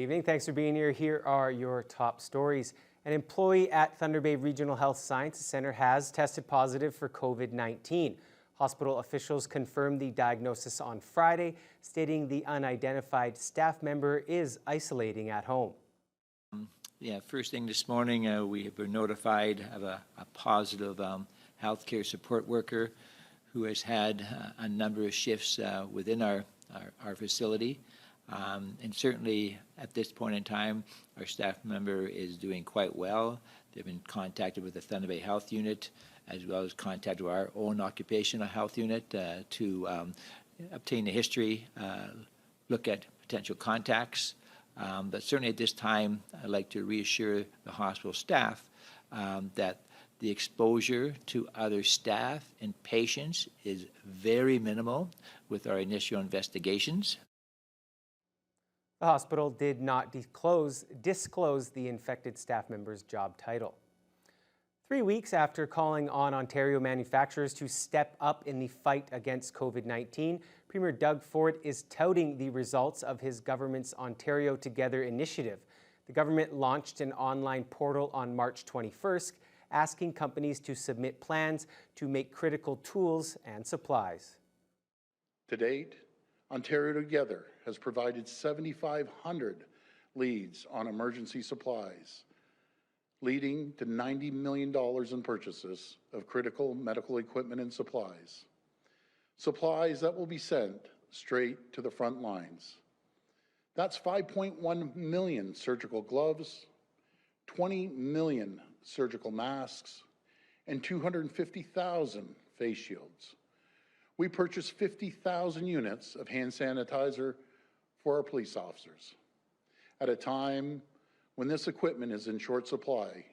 evening. Thanks for being here. Here are your top stories. An employee at Thunder Bay Regional Health Sciences Centre has tested positive for COVID-19. Hospital officials confirmed the diagnosis on Friday, stating the unidentified staff member is isolating at home. First thing this morning, we were notified of a positive healthcare support worker who has had a number of shifts within our facility. And certainly at this point in time, our staff member is doing quite well. They've been contacted with the Thunder Bay Health Unit, as well as contacted with our own occupational health unit to obtain the history, look at potential contacts. But certainly at this time, I'd like to reassure the hospital staff that the exposure to other staff and patients is very minimal with our initial investigations. The hospital did not disclose the infected staff member's job title. 3 weeks after calling on Ontario manufacturers to step up in the fight against COVID-19, Premier Doug Ford is touting the results of his government's Ontario Together initiative. The government launched an online portal on March 21st, asking companies to submit plans to make critical tools and supplies. To date, Ontario Together has provided 7,500 leads on emergency supplies, leading to $90 million in purchases of critical medical equipment and supplies. Supplies that will be sent straight to the front lines. That's 5.1 million surgical gloves, 20 million surgical masks, and 250,000 face shields. We purchased 50,000 units of hand sanitizer for our police officers at a time when this equipment is in short supply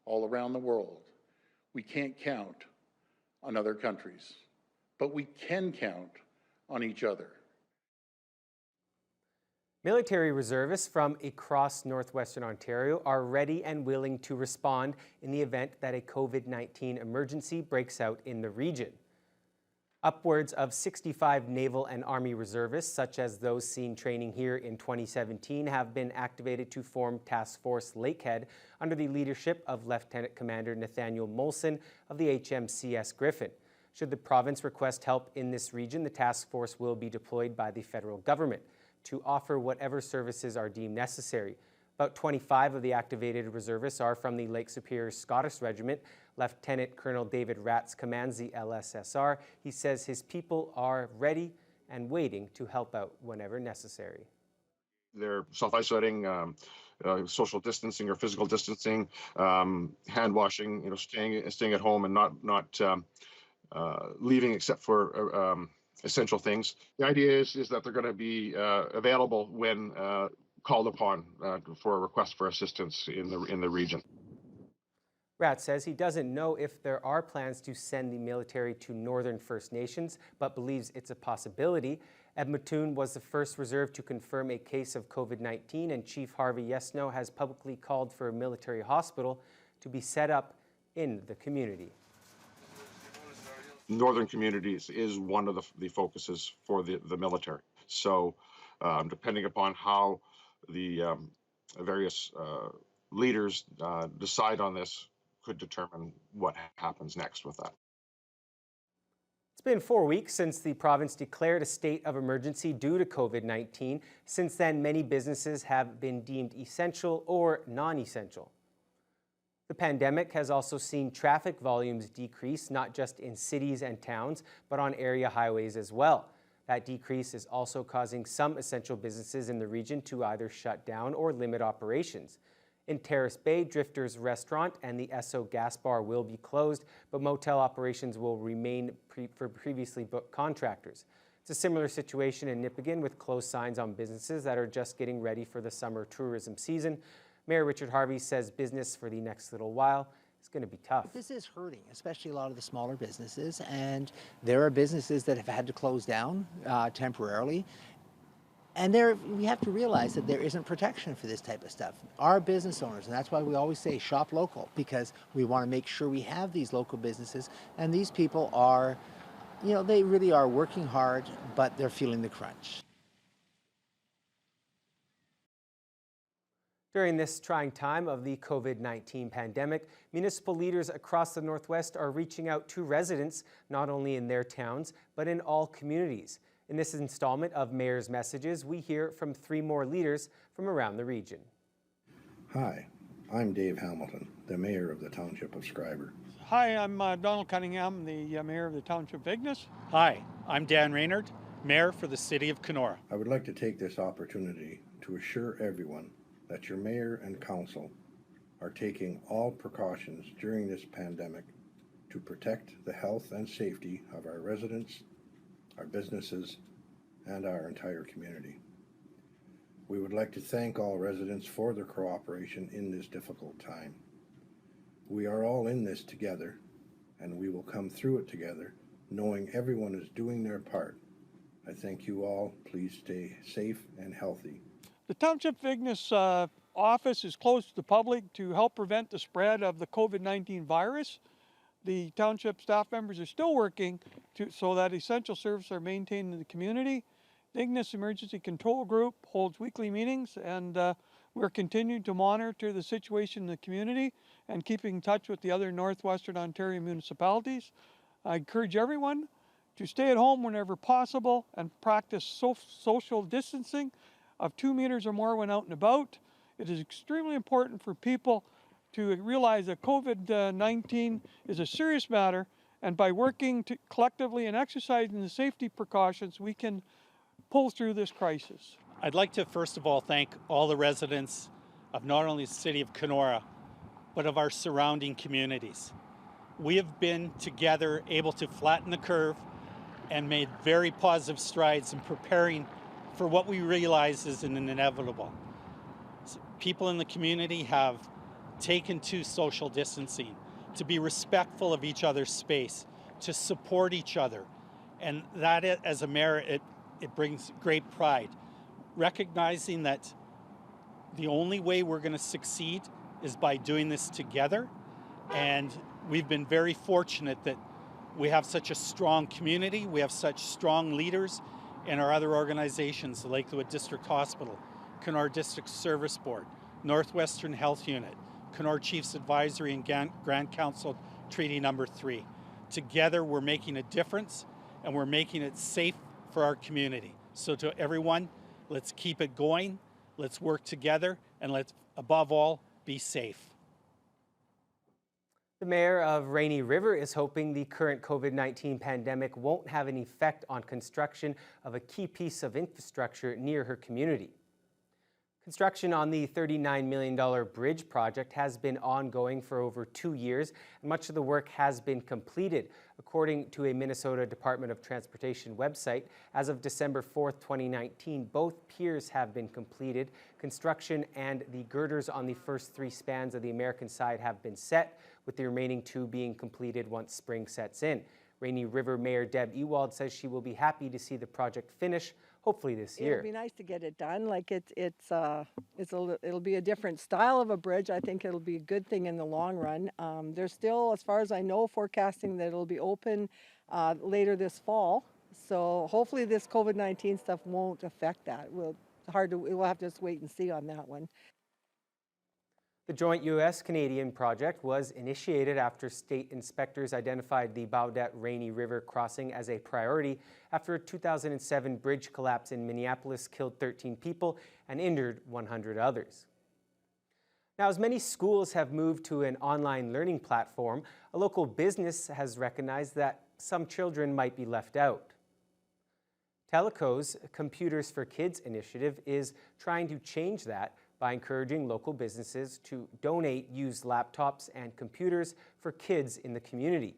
all around the world. We can't count on other countries, but we can count on each other. Military reservists from across northwestern Ontario are ready and willing to respond in the event that a COVID-19 emergency breaks out in the region. Upwards of 65 Naval and Army reservists, such as those seen training here in 2017, have been activated to form Task Force Lakehead under the leadership of Lieutenant Commander Nathaniel Molson of the HMCS Griffin. Should the province request help in this region, the task force will be deployed by the federal government to offer whatever services are deemed necessary. About 25 of the activated reservists are from the Lake Superior Scottish Regiment. Lieutenant Colonel David Ratz commands the LSSR. He says his people are ready and waiting to help out whenever necessary. They're self-isolating, social distancing or physical distancing, hand washing, staying at home and not leaving except for essential things. The idea is that they're going to be available when called upon for a request for assistance in the region. Ratt says he doesn't know if there are plans to send the military to Northern First Nations, but believes it's a possibility. Edmonton was the first reserve to confirm a case of COVID-19, and Chief Harvey Yesno has publicly called for a military hospital to be set up in the community. Northern communities is one of the focuses for the military. So depending upon how the various leaders decide on this could determine what happens next with that. It's been 4 weeks since the province declared a state of emergency due to COVID-19. Since then, many businesses have been deemed essential or non-essential. The pandemic has also seen traffic volumes decrease, not just in cities and towns, but on area highways as well. That decrease is also causing some essential businesses in the region to either shut down or limit operations. In Terrace Bay, Drifters Restaurant and the Esso Gas Bar will be closed, but motel operations will remain for previously booked contractors. It's a similar situation in Nipigon with closed signs on businesses that are just getting ready for the summer tourism season. Mayor Richard Harvey says business for the next little while is going to be tough. This is hurting, especially a lot of the smaller businesses, and there are businesses that have had to close down temporarily. And we have to realize that there isn't protection for this type of stuff. Our business owners, and that's why we always say shop local, because we want to make sure we have these local businesses, and these people are, they really are working hard, but they're feeling the crunch. During this trying time of the COVID-19 pandemic, municipal leaders across the Northwest are reaching out to residents, not only in their towns, but in all communities. In this installment of Mayor's Messages, we hear from 3 more leaders from around the region. Hi, I'm Dave Hamilton, the Mayor of the Township of Schreiber. Hi, I'm Donald Cunningham, the Mayor of the Township of Ignis. Hi, I'm Dan Raynard, Mayor for the City of Kenora. I would like to take this opportunity to assure everyone that your Mayor and Council are taking all precautions during this pandemic to protect the health and safety of our residents, our businesses, and our entire community. We would like to thank all residents for their cooperation in this difficult time. We are all in this together, and we will come through it together, knowing everyone is doing their part. I thank you all. Please stay safe and healthy. The Township of Ignis office is closed to the public to help prevent the spread of the COVID-19 virus. The Township staff members are still working so that essential services are maintained in the community. The Ignis Emergency Control Group holds weekly meetings, and we're continuing to monitor the situation in the community and keeping in touch with the other Northwestern Ontario municipalities. I encourage everyone to stay at home whenever possible and practice social distancing of 2 meters or more when out and about. It is extremely important for people to realize that COVID-19 is a serious matter, and by working collectively and exercising the safety precautions, we can pull through this crisis. I'd like to first of all thank all the residents of not only the City of Kenora, but of our surrounding communities. We have been together able to flatten the curve and made very positive strides in preparing for what we realize is an inevitable. People in the community have taken to social distancing, to be respectful of each other's space, to support each other. And that, as a mayor, it brings great pride. Recognizing that the only way we're going to succeed is by doing this together. And we've been very fortunate that we have such a strong community, we have such strong leaders in our other organizations, the Lakewood District Hospital, Kenora District Service Board, Northwestern Health Unit, Kenora Chiefs Advisory and Grand Council Treaty Number 3. Together we're making a difference, and we're making it safe for our community. So to everyone, let's keep it going, let's work together, and let's, above all, be safe. The mayor of Rainy River is hoping the current COVID-19 pandemic won't have an effect on construction of a key piece of infrastructure near her community. Construction on the $39 million bridge project has been ongoing for over 2 years, and much of the work has been completed. According to a Minnesota Department of Transportation website, as of December 4th, 2019, both piers have been completed. Construction and the girders on the first 3 spans of the American side have been set, with the remaining 2 being completed once spring sets in. Rainy River Mayor Deb Ewald says she will be happy to see the project finish, hopefully this year. It'll be nice to get it done. Like it'll be a different style of a bridge. I think it'll be a good thing in the long run. There's still, as far as I know, forecasting that it'll be open later this fall. So hopefully this COVID-19 stuff won't affect that. We'll have to just wait and see on that one. The joint U.S.-Canadian project was initiated after state inspectors identified the Baudette-Rainy River crossing as a priority after a 2007 bridge collapse in Minneapolis killed 13 people and injured 100 others. Now, as many schools have moved to an online learning platform, a local business has recognized that some children might be left out. Teleco's Computers for Kids initiative is trying to change that by encouraging local businesses to donate used laptops and computers for kids in the community.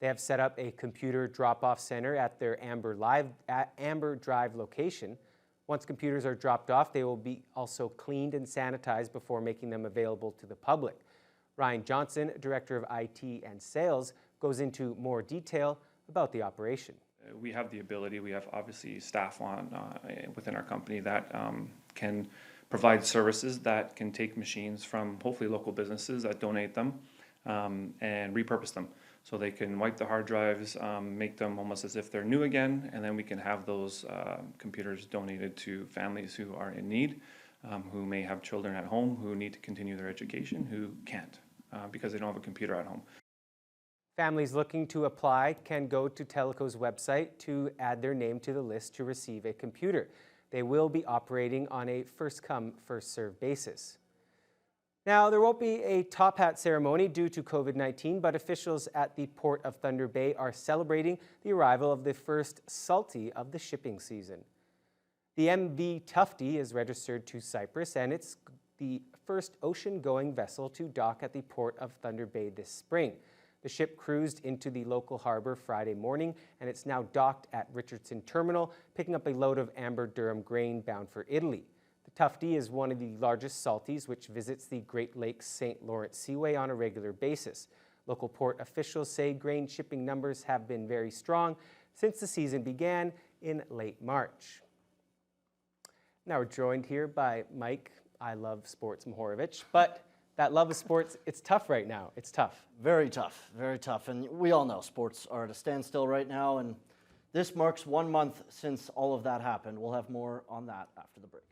They have set up a computer drop-off center at their Amber Drive location. Once computers are dropped off, they will be also cleaned and sanitized before making them available to the public. Ryan Johnson, Director of IT and Sales, goes into more detail about the operation. We have the ability, we have obviously staff within our company that can provide services that can take machines from hopefully local businesses that donate them and repurpose them. So they can wipe the hard drives, make them almost as if they're new again, and then we can have those computers donated to families who are in need. who may have children at home who need to continue their education who can't because they don't have a computer at home. Families looking to apply can go to Teleco's website to add their name to the list to receive a computer. They will be operating on a first-come, first-served basis. Now, there won't be a top hat ceremony due to COVID-19, but officials at the Port of Thunder Bay are celebrating the arrival of the first salty of the shipping season. The MV Tufty is registered to Cyprus, and it's the first ocean-going vessel to dock at the Port of Thunder Bay this spring. The ship cruised into the local harbor Friday morning, and it's now docked at Richardson Terminal, picking up a load of amber durum grain bound for Italy. The Tufty is one of the largest salties, which visits the Great Lakes St. Lawrence Seaway on a regular basis. Local port officials say grain shipping numbers have been very strong since the season began in late March. Now we're joined here by Mike, I Love Sports Mohorovich, but that love of sports, it's tough right now. It's tough. Very tough, very tough. And we all know sports are at a standstill right now, and this marks 1 month since all of that happened. We'll have more on that after the break.